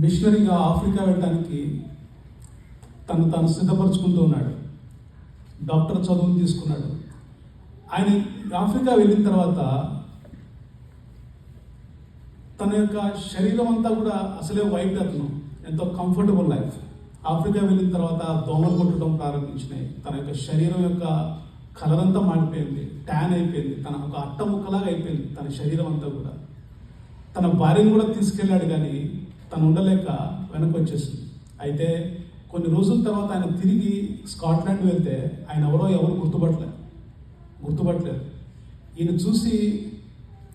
మిషనరీగా Africa వెళ్ళడానికి తను సిద్ధపరచుకుంటూ ఉన్నాడు. డాక్టర్ చదువును తీసుకున్నాడు. ఆయన ఆఫ్రికా వెళ్ళిన తర్వాత తన యొక్క శరీరం అంతా కూడా అసలే వైట్, అతను ఎంతో కంఫర్టబుల్ లైఫ్. ఆఫ్రికా వెళ్ళిన తర్వాత దోమలు కొట్టడం ప్రారంభించినాయి. తన యొక్క శరీరం యొక్క కలర్ అంతా మాడిపోయింది, ట్యాన్ అయిపోయింది, తన ఒక అట్ట ముక్కలాగా అయిపోయింది తన శరీరం అంతా కూడా. తన భార్యను కూడా తీసుకెళ్ళాడు, కానీ తను ఉండలేక వెనక్కి వచ్చేసింది. అయితే కొన్ని రోజుల తర్వాత ఆయన తిరిగి స్కాట్లాండ్ వెళ్తే ఆయన ఎవరు గుర్తుపట్టలేదు. ఈయన చూసి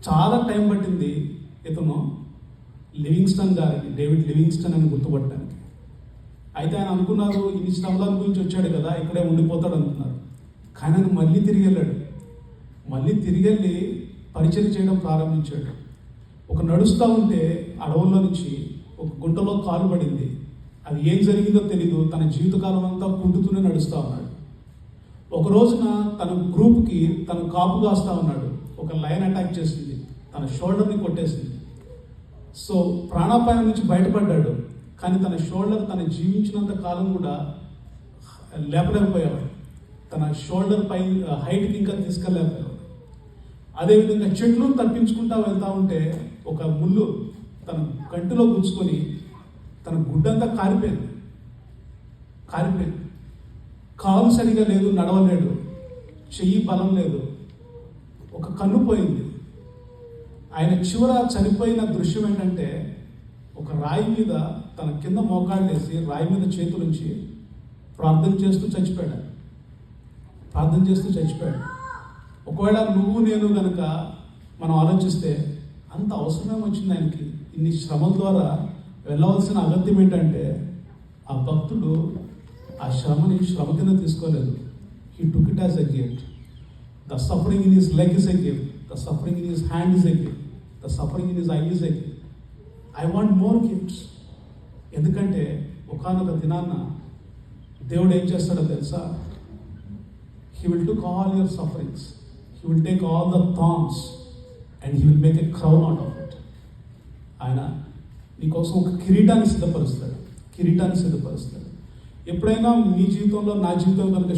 చాలా టైం పట్టింది ఇతను లివింగ్స్టన్ గారిని, డేవిడ్ లివింగ్స్టన్ అని గుర్తుపట్టడానికి. అయితే ఆయన అనుకున్నారు ఇన్ని శ్రమల గురించి వచ్చాడు కదా, ఇక్కడే ఉండిపోతాడు అనుకున్నారు. కానీ ఆయన మళ్ళీ తిరిగి వెళ్ళి పరిచయం చేయడం ప్రారంభించాడు. ఒక నడుస్తూ ఉంటే అడవుల్లో నుంచి ఒక గుంటలో కాలు పడింది. అది ఏం జరిగిందో తెలీదు. తన జీవితకాలం అంతా కుంటుతూనే నడుస్తూ ఉన్నాడు. ఒక రోజున తన గ్రూప్కి తను కాపు కాస్తూ ఉన్నాడు. ఒక లయన్ అటాక్ చేసింది, తన షోల్డర్ని కొట్టేసింది. సో ప్రాణాపాయం నుంచి బయటపడ్డాడు. కానీ తన షోల్డర్ తను జీవించినంత కాలం కూడా లేపలేకపోయేవాడు. తన షోల్డర్ పై హైట్కి ఇంకా తీసుకెళ్ళలేకపోయేవాడు. అదేవిధంగా చెట్లు తప్పించుకుంటా వెళ్తూ ఉంటే ఒక ముళ్ళు తన కంటిలో గుచ్చుకొని తన గుడ్డంతా కారిపోయింది. కాలు సరిగా లేదు, నడవలేడు, చెయ్యి బలం లేదు, ఒక కన్ను పోయింది. ఆయన చివర చనిపోయిన దృశ్యం ఏంటంటే ఒక రాయి మీద తన కింద మోకాళ్ళు వేసి రాయి మీద చేతులుంచి ప్రార్థన చేస్తూ చచ్చిపోయాడు. ఒకవేళ నువ్వు నేను కనుక మనం ఆలోచిస్తే అంత అవసరమే వచ్చింది ఆయనకి. ఇన్ని శ్రమల ద్వారా వెళ్ళవలసిన అగత్యం ఏంటంటే ఆ భక్తుడు ఆ శ్రమ కింద తీసుకోలేదు. He took it as a gift. The suffering in his leg is a gift, the suffering in his hand is a gift, the suffering in his I is a gift. I want more gifts. ఎందుకంటే ఒకానొక దినాన్న దేవుడు ఏం చేస్తాడో తెలుసా? He will take all your sufferings, He will take all the thorns and He will make a crown out of it. ఆయన నీకోసం ఒక కిరీటాన్ని సిద్ధపరుస్తాడు. ఎప్పుడైనా మీ జీవితంలో, నా జీవితంలో కనుక